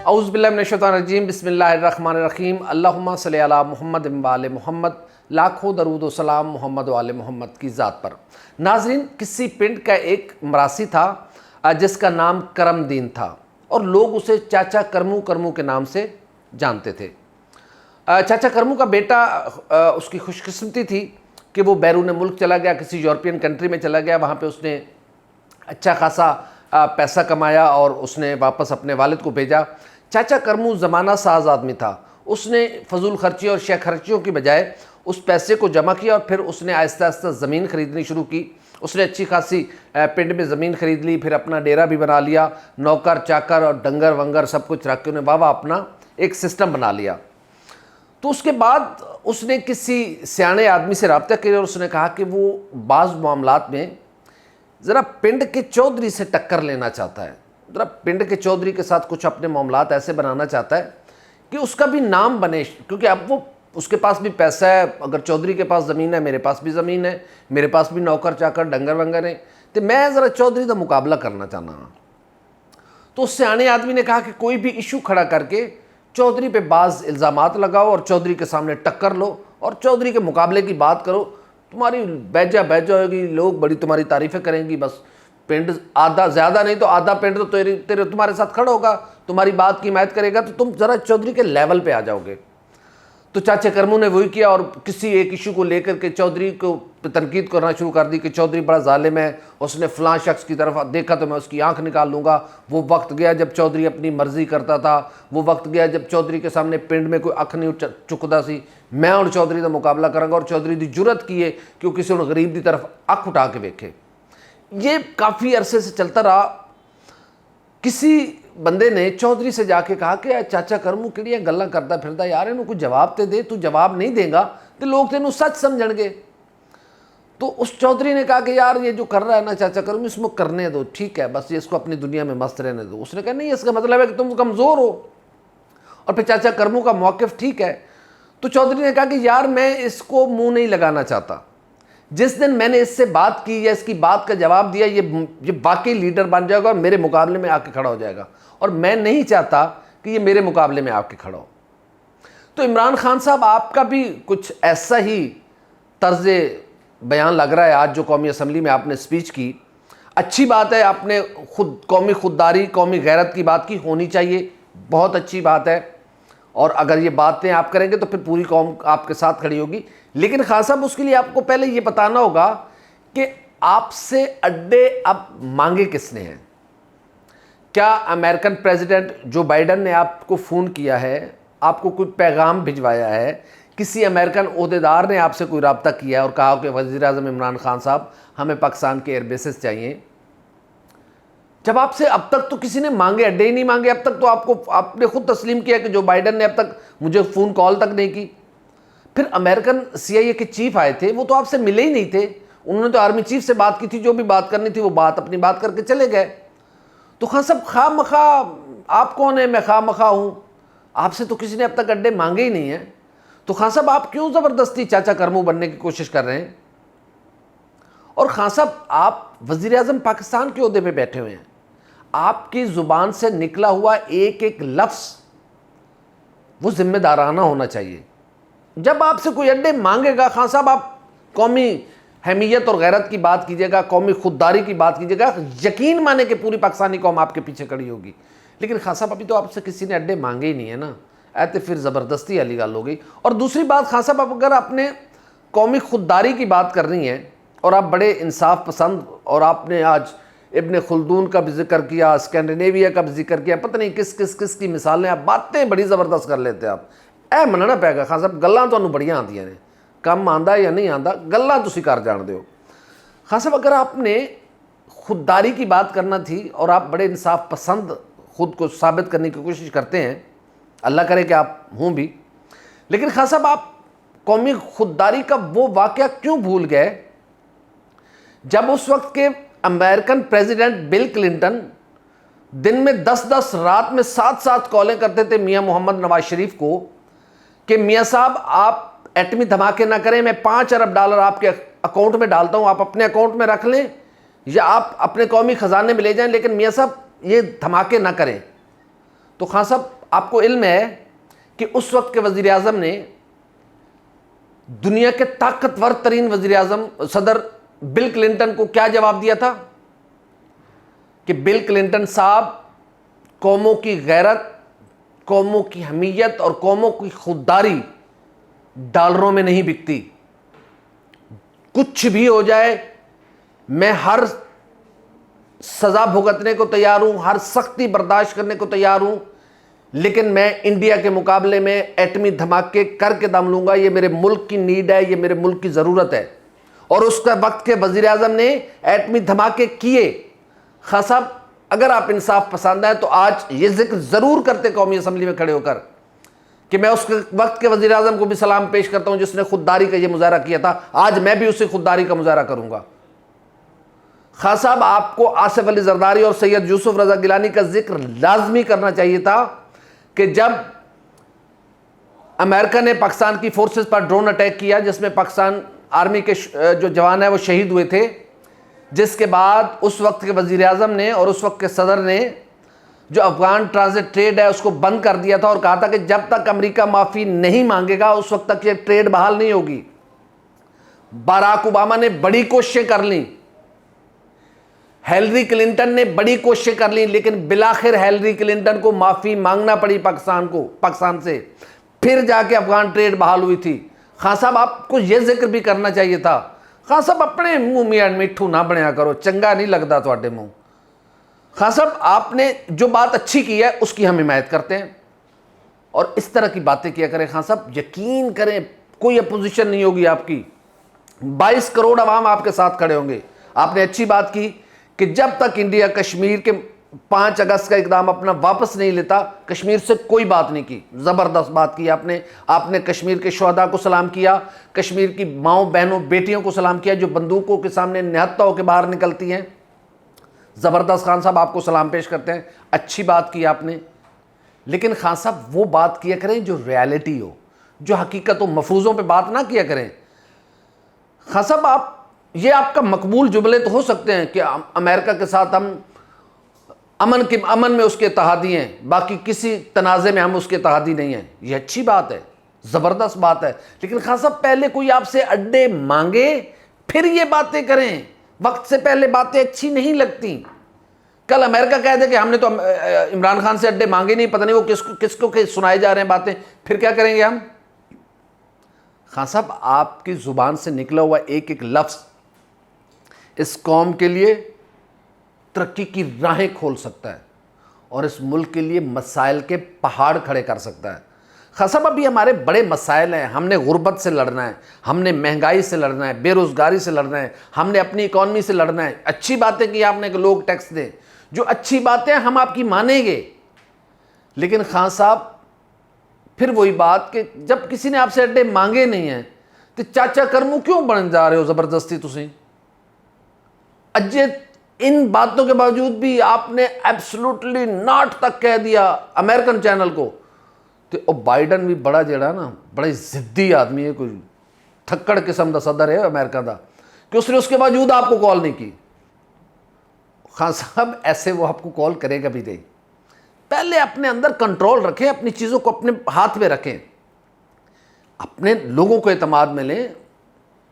اعوذ باللہ من الشیطان الرجیم، بسم اللہ الرحمن الرحیم، اللہم صلی علی محمد و آل محمد، لاکھوں درود و سلام محمد و آل محمد کی ذات پر۔ ناظرین، کسی پنڈ کا ایک مراسی تھا جس کا نام کرم دین تھا اور لوگ اسے چاچا کرمو کے نام سے جانتے تھے۔ چاچا کرمو کا بیٹا، اس کی خوش قسمتی تھی کہ وہ بیرون ملک چلا گیا، کسی یورپین کنٹری میں چلا گیا، وہاں پہ اس نے اچھا خاصا پیسہ کمایا اور اس نے واپس اپنے والد کو بھیجا۔ چاچا کرمو زمانہ ساز آدمی تھا، اس نے فضول خرچی اور شے خرچیوں کی بجائے اس پیسے کو جمع کیا اور پھر اس نے آہستہ آہستہ زمین خریدنی شروع کی۔ اس نے اچھی خاصی پنڈ میں زمین خرید لی، پھر اپنا ڈیرا بھی بنا لیا، نوکر چاکر اور ڈنگر ونگر سب کچھ رکھ کے انہیں واہ اپنا ایک سسٹم بنا لیا۔ تو اس کے بعد اس نے کسی سیانے آدمی سے رابطہ کیا اور اس نے کہا کہ وہ بعض معاملات میں ذرا پنڈ کے چودھری سے ٹکر لینا چاہتا ہے، ذرا پنڈ کے چودھری کے ساتھ کچھ اپنے معاملات ایسے بنانا چاہتا ہے کہ اس کا بھی نام بنے، کیونکہ اب وہ اس کے پاس بھی پیسہ ہے، اگر چودھری کے پاس زمین ہے، میرے پاس بھی زمین ہے، میرے پاس بھی نوکر چاکر ڈنگر ونگر ہیں، تو میں ذرا چودھری کا مقابلہ کرنا چاہنا ہوں۔ تو اس سیانے آدمی نے کہا کہ کوئی بھی ایشو کھڑا کر کے چودھری پہ بعض الزامات لگاؤ اور چودھری کے سامنے ٹکر لو اور چودھری کے مقابلے کی بات کرو، تمہاری بیجا ہوئے گی، لوگ بڑی تمہاری تعریفیں کریں گی، بس پنڈ آدھا، زیادہ نہیں تو آدھا پنڈ تو تمہارے ساتھ کھڑا ہوگا، تمہاری بات کی حمایت کرے گا، تو تم ذرا چودھری کے لیول پہ آ جاؤ گے۔ تو چاچا کرمو نے وہی کیا اور کسی ایک ایشو کو لے کر کے چودھری کو تنقید کرنا شروع کر دی کہ چودھری بڑا ظالم ہے، اس نے فلاں شخص کی طرف دیکھا تو میں اس کی آنکھ نکال لوں گا۔ وہ وقت گیا جب چودھری اپنی مرضی کرتا تھا، وہ وقت گیا جب چودھری کے سامنے پنڈ میں کوئی اکھ نہیں چکتا سی، میں اور چودھری کا مقابلہ کروں گا، اور چودھری دی جرت کی ہے کہ وہ کسی غریب دی طرف اکھ اٹھا کے دیکھے۔ یہ کافی عرصے سے چلتا رہا۔ کسی بندے نے چودھری سے جا کے کہا کہ چاچا کرمو کہڑیاں گلاں کردا پھردا یار، انہوں کوئی جواب تے دے، تو جواب نہیں دے گا تو لوگ تینوں سچ سمجھن گے۔ تو اس چودھری نے کہا کہ یار یہ جو کر رہا ہے نا چاچا کرمو، اس میں کرنے دو، ٹھیک ہے، بس یہ اس کو اپنی دنیا میں مست رہنے دو۔ اس نے کہا نہیں، اس کا مطلب ہے کہ تم کمزور ہو، اور پھر چاچا کرمو کا موقف ٹھیک ہے۔ تو چودھری نے کہا کہ یار میں اس کو منہ نہیں لگانا چاہتا، جس دن میں نے اس سے بات کی یا اس کی بات کا جواب دیا، یہ واقعی لیڈر بن جائے گا اور میرے مقابلے میں آ کے کھڑا ہو جائے گا، اور میں نہیں چاہتا کہ یہ میرے مقابلے میں آ کے کھڑا ہو۔ تو عمران خان صاحب، آپ کا بھی کچھ ایسا ہی طرز بیان لگ رہا ہے آج جو قومی اسمبلی میں آپ نے سپیچ کی۔ اچھی بات ہے، آپ نے قومی خودداری، قومی غیرت کی بات کی، ہونی چاہیے، بہت اچھی بات ہے، اور اگر یہ باتیں آپ کریں گے تو پھر پوری قوم آپ کے ساتھ کھڑی ہوگی۔ لیکن خان صاحب، اس کے لیے آپ کو پہلے یہ بتانا ہوگا کہ آپ سے اڈے اب مانگے کس نے ہیں۔ کیا امریکن پریزیڈنٹ جو بائیڈن نے آپ کو فون کیا ہے، آپ کو کوئی پیغام بھجوایا ہے، کسی امریکن عہدیدار نے آپ سے کوئی رابطہ کیا ہے اور کہا کہ وزیر اعظم عمران خان صاحب ہمیں پاکستان کے ایئر بیسز چاہیے؟ جب آپ سے اب تک تو کسی نے مانگے اڈے ہی نہیں مانگے، اب تک تو آپ نے خود تسلیم کیا کہ جو بائیڈن نے اب تک مجھے فون کال تک نہیں کی۔ پھر امریکن سی آئی اے کے چیف آئے تھے، وہ تو آپ سے ملے ہی نہیں تھے، انہوں نے تو آرمی چیف سے بات کی تھی، جو بھی بات کرنی تھی وہ اپنی بات کر کے چلے گئے۔ تو خان صاحب، خواہ مخواہ آپ کون ہیں، میں خواہ مخواہ ہوں، آپ سے تو کسی نے اب تک اڈے مانگے ہی نہیں ہیں، تو خان صاحب آپ کیوں زبردستی چاچا کرمو بننے کی کوشش کر رہے ہیں؟ اور خان صاحب، آپ وزیر اعظم پاکستان کے عہدے پہ بیٹھے ہوئے ہیں، آپ کی زبان سے نکلا ہوا ایک ایک لفظ وہ ذمہ دارانہ ہونا چاہیے۔ جب آپ سے کوئی اڈے مانگے گا خان صاحب، آپ قومی حمیت اور غیرت کی بات کیجیے گا، قومی خودداری کی بات کیجیے گا، یقین مانے کہ پوری پاکستانی قوم آپ کے پیچھے کھڑی ہوگی۔ لیکن خان صاحب، ابھی تو آپ سے کسی نے اڈے مانگے ہی نہیں ہے نا، ایتے پھر زبردستی والی گل ہو گئی۔ اور دوسری بات خان صاحب، اب اگر آپ نے قومی خودداری کی بات کرنی ہے اور آپ بڑے انصاف پسند، اور آپ نے آج ابن خلدون کا بھی ذکر کیا، اسکینڈینیویا کا بھی ذکر کیا، پتہ نہیں کس کی مثالیں، آپ باتیں بڑی زبردست کر لیتے ہیں۔ آپ مننا پے گا خان صاحب، گلاں تانوں بڑیاں آندیاں نے، کم آندا یا نہیں آندا، گلاں تسی کر جاندے ہو۔ خان صاحب، اگر آپ نے خودداری کی بات کرنا تھی اور آپ بڑے انصاف پسند خود کو ثابت کرنے کی کوشش کرتے ہیں، اللہ کرے کہ آپ ہوں بھی، لیکن خان صاحب آپ قومی خودداری کا وہ واقعہ کیوں بھول گئے جب اس وقت کے امریکن پریزیڈنٹ بل کلنٹن دن میں 10 رات میں 7 کالیں کرتے تھے میاں محمد نواز شریف کو کہ میاں صاحب آپ ایٹمی دھماکے نہ کریں، میں $5 ارب آپ کے اکاؤنٹ میں ڈالتا ہوں، آپ اپنے اکاؤنٹ میں رکھ لیں یا آپ اپنے قومی خزانے میں لے جائیں، لیکن میاں صاحب یہ دھماکے نہ کریں۔ تو خان صاحب، آپ کو علم ہے کہ اس وقت کے وزیر اعظم نے دنیا کے طاقتور ترین وزیر اعظم صدر بل کلنٹن کو کیا جواب دیا تھا؟ کہ بل کلنٹن صاحب، قوموں کی غیرت، قوموں کی حمیت اور قوموں کی خودداری ڈالروں میں نہیں بکتی. کچھ بھی ہو جائے میں ہر سزا بھگتنے کو تیار ہوں، ہر سختی برداشت کرنے کو تیار ہوں، لیکن میں انڈیا کے مقابلے میں ایٹمی دھماکے کر کے دم لوں گا. یہ میرے ملک کی نیڈ ہے، یہ میرے ملک کی ضرورت ہے. اور اس کا وقت کے وزیر اعظم نے ایٹمی دھماکے کیے. خان صاحب اگر آپ انصاف پسند ہیں تو آج یہ ذکر ضرور کرتے قومی اسمبلی میں کھڑے ہو کر کہ میں اس وقت کے وزیر اعظم کو بھی سلام پیش کرتا ہوں جس نے خودداری کا یہ مظاہرہ کیا تھا. آج میں بھی اسی خودداری کا مظاہرہ کروں گا. خان صاحب آپ کو آصف علی زرداری اور سید یوسف رضا گیلانی کا ذکر لازمی کرنا چاہیے تھا کہ جب امریکہ نے پاکستان کی فورسز پر ڈرون اٹیک کیا جس میں پاکستان آرمی کے جو جوان ہیں وہ شہید ہوئے تھے، جس کے بعد اس وقت کے وزیر اعظم نے اور اس وقت کے صدر نے جو افغان ٹرانزٹ ٹریڈ ہے اس کو بند کر دیا تھا اور کہا تھا کہ جب تک امریکہ معافی نہیں مانگے گا اس وقت تک یہ ٹریڈ بحال نہیں ہوگی. باراک اوباما نے بڑی کوششیں کر لیں، ہیلری کلنٹن نے بڑی کوششیں کر لیں، لیکن بالآخر ہیلری کلنٹن کو معافی مانگنا پڑی پاکستان سے، پھر جا کے افغان ٹریڈ بحال ہوئی تھی. خان صاحب آپ کو یہ ذکر بھی کرنا چاہیے تھا. خان صاحب اپنے منہ میاں میٹھو نہ بنیا کرو، چنگا نہیں لگتا تواڈے منہ. خان صاحب آپ نے جو بات اچھی کی ہے اس کی ہم حمایت کرتے ہیں اور اس طرح کی باتیں کیا کریں. خان صاحب یقین کریں کوئی اپوزیشن نہیں ہوگی آپ کی، 22 کروڑ عوام آپ کے ساتھ کھڑے ہوں گے. آپ نے اچھی بات کی کہ جب تک انڈیا کشمیر کے 5 اگست کا اقدام اپنا واپس نہیں لیتا کشمیر سے کوئی بات نہیں کی. زبردست بات کی آپ نے کشمیر کے شہداء کو سلام کیا، کشمیر کی ماؤں بہنوں بیٹیوں کو سلام کیا جو بندوقوں کے سامنے نہتہ ہو کے باہر نکلتی ہیں. زبردست. خان صاحب آپ کو سلام پیش کرتے ہیں، اچھی بات کی آپ نے. لیکن خان صاحب وہ بات کیا کریں جو ریالٹی ہو، جو حقیقت و مفروضوں پہ بات نہ کیا کریں. خان صاحب یہ آپ کا مقبول جملے تو ہو سکتے ہیں کہ امریکہ کے ساتھ ہم امن میں اس کے اتحادی ہیں، باقی کسی تنازع میں ہم اس کے اتحادی نہیں ہیں. یہ اچھی بات ہے، زبردست بات ہے. لیکن خان صاحب پہلے کوئی آپ سے اڈے مانگے پھر یہ باتیں کریں. وقت سے پہلے باتیں اچھی نہیں لگتی. کل امریکہ کہہ دے کہ ہم نے تو عمران خان سے اڈے مانگے نہیں، پتہ نہیں وہ کس کو سنائے جا رہے ہیں باتیں، پھر کیا کریں گے ہم؟ خان صاحب آپ کی زبان سے نکلا ہوا ایک ایک لفظ اس قوم کے لیے ترقی کی راہیں کھول سکتا ہے اور اس ملک کے لیے مسائل کے پہاڑ کھڑے کر سکتا ہے. خان صاحب ابھی ہمارے بڑے مسائل ہیں. ہم نے غربت سے لڑنا ہے، ہم نے مہنگائی سے لڑنا ہے، بے روزگاری سے لڑنا ہے، ہم نے اپنی اکانومی سے لڑنا ہے. اچھی باتیں کی آپ نے کہ لوگ ٹیکس دیں، جو اچھی باتیں ہم آپ کی مانیں گے. لیکن خان صاحب پھر وہی بات کہ جب کسی نے آپ سے اڈے مانگے نہیں ہیں تو چاچا کرمو کیوں بن جا رہے ہو زبردستی تسی؟ اجے ان باتوں کے باوجود بھی آپ نے ایبسلوٹلی ناٹ تک کہہ دیا امریکن چینل کو. تو بائیڈن بھی بڑا جڑا نا بڑا ضدی آدمی ہے، کوئی تھکڑ قسم دا صدر ہے امریکہ دا، کہ اس نے اس کے باوجود آپ کو کال نہیں کی. خان صاحب ایسے وہ آپ کو کال کرے گا بھی نہیں. پہلے اپنے اندر کنٹرول رکھیں، اپنی چیزوں کو اپنے ہاتھ میں رکھیں، اپنے لوگوں کو اعتماد میں لیں،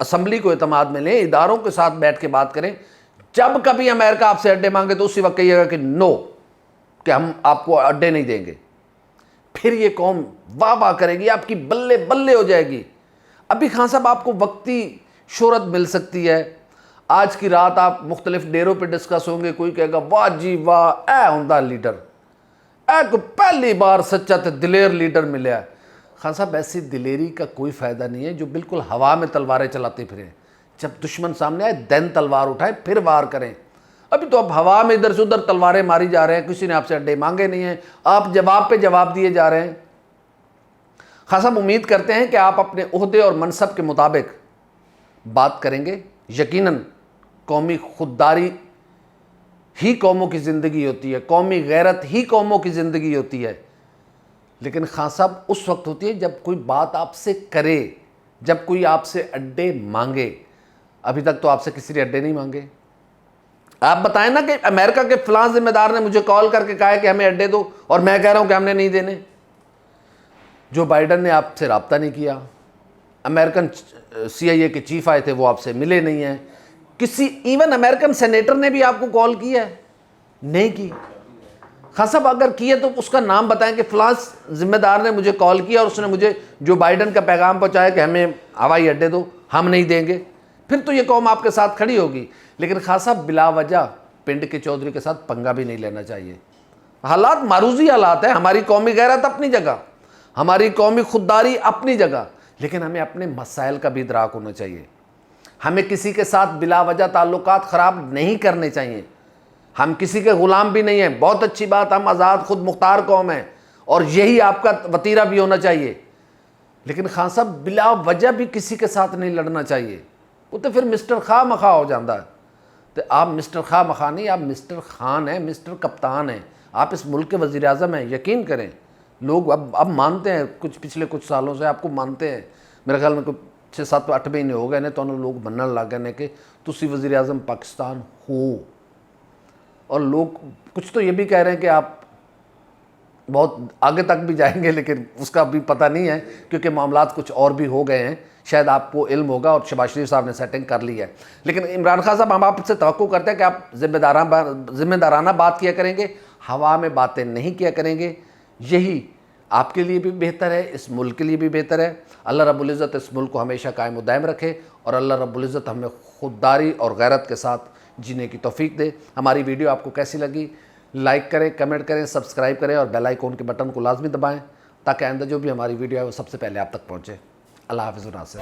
اسمبلی کو اعتماد میں لیں، اداروں کے ساتھ بیٹھ کے بات کریں. جب کبھی امریکہ آپ سے اڈے مانگے تو اسی وقت کہیے گا کہ نو، کہ ہم آپ کو اڈے نہیں دیں گے. پھر یہ قوم واہ واہ کرے گی، آپ کی بلے بلے ہو جائے گی. ابھی خان صاحب آپ کو وقتی شہرت مل سکتی ہے. آج کی رات آپ مختلف ڈیروں پہ ڈسکس ہوں گے، کوئی کہے گا واہ جی واہ اے ہوندا لیڈر، اے کو پہلی بار سچا تے دلیر لیڈر ملیا. خان صاحب ایسی دلیری کا کوئی فائدہ نہیں ہے جو بالکل ہوا میں تلواریں چلاتے پھریں. جب دشمن سامنے آئے دین تلوار اٹھائیں پھر وار کریں. ابھی تو اب ہوا میں ادھر سے ادھر تلواریں ماری جا رہے ہیں، کسی نے آپ سے اڈے مانگے نہیں ہیں، آپ جواب پہ جواب دیے جا رہے ہیں. خان صاحب امید کرتے ہیں کہ آپ اپنے عہدے اور منصب کے مطابق بات کریں گے. یقیناً قومی خودداری ہی قوموں کی زندگی ہوتی ہے، قومی غیرت ہی قوموں کی زندگی ہوتی ہے. لیکن خان صاحب اس وقت ہوتی ہے جب کوئی بات آپ سے کرے، جب کوئی آپ سے اڈے مانگے. ابھی تک تو آپ سے کسی نے اڈے نہیں مانگے. آپ بتائیں نا کہ امریکہ کے فلاں ذمہ دار نے مجھے کال کر کے کہا ہے کہ ہمیں اڈے دو اور میں کہہ رہا ہوں کہ ہم نے نہیں دینے. جو بائیڈن نے آپ سے رابطہ نہیں کیا, امریکن CIA کے چیف آئے تھے وہ آپ سے ملے نہیں ہیں, کسی ایون امریکن سینیٹر نے بھی آپ کو کال کیا ہے؟ نہیں کی. خان صاحب اگر کیے تو اس کا نام بتائیں کہ فلاں ذمہ دار نے مجھے کال کیا اور اس نے مجھے جو بائیڈن کا پیغام پہنچایا کہ ہمیں ہوائی اڈے دو, ہم نہیں دیں گے, پھر تو یہ قوم آپ کے ساتھ کھڑی ہوگی. لیکن خان صاحب بلا وجہ پنڈ کے چودھری کے ساتھ پنگا بھی نہیں لینا چاہیے. حالات معروضی حالات ہیں, ہماری قومی غیرت اپنی جگہ, ہماری قومی خودداری اپنی جگہ, لیکن ہمیں اپنے مسائل کا بھی ادراک ہونا چاہیے. ہمیں کسی کے ساتھ بلا وجہ تعلقات خراب نہیں کرنے چاہیے. ہم کسی کے غلام بھی نہیں ہیں, بہت اچھی بات, ہم آزاد خود مختار قوم ہیں اور یہی آپ کا وتیرہ بھی ہونا چاہیے. لیکن خان صاحب بلا وجہ بھی کسی کے ساتھ نہیں لڑنا چاہیے. وہ تو پھر مسٹر خواہ مخواہ ہو جاتا ہے. تو آپ مسٹر خواہ مخواہ نہیں, آپ مسٹر خان ہیں, مسٹر کپتان ہیں, آپ اس ملک کے وزیر اعظم ہیں. یقین کریں لوگ اب مانتے ہیں, پچھلے کچھ سالوں سے آپ کو مانتے ہیں. میرے خیال میں 6-7-8 مہینے ہو گئے نے تو لوگ منن لگ گئے نے کہ تسی وزیر اعظم پاکستان ہو. اور لوگ کچھ تو یہ بھی کہہ رہے ہیں کہ آپ بہت آگے تک بھی جائیں گے, لیکن اس کا بھی پتہ نہیں ہے کیونکہ معاملات کچھ اور بھی ہو گئے ہیں. شاید آپ کو علم ہوگا اور شہباز شریف صاحب نے سیٹنگ کر لی ہے. لیکن عمران خان صاحب ہم آپ سے توقع کرتے ہیں کہ آپ ذمہ دارانہ بات کیا کریں گے, ہوا میں باتیں نہیں کیا کریں گے. یہی آپ کے لیے بھی بہتر ہے, اس ملک کے لیے بھی بہتر ہے. اللہ رب العزت اس ملک کو ہمیشہ قائم و دائم رکھے اور اللہ رب العزت ہمیں خودداری اور غیرت کے ساتھ جینے کی توفیق دے. ہماری ویڈیو آپ کو کیسی لگی لائک کریں, کمنٹ کریں, سبسکرائب کریں اور بیل آئیکن کے بٹن کو لازمی دبائیں تاکہ آئندہ جو بھی ہماری ویڈیو ہے وہ سب سے پہلے آپ تک پہنچے. اللہ حافظ و ناصر.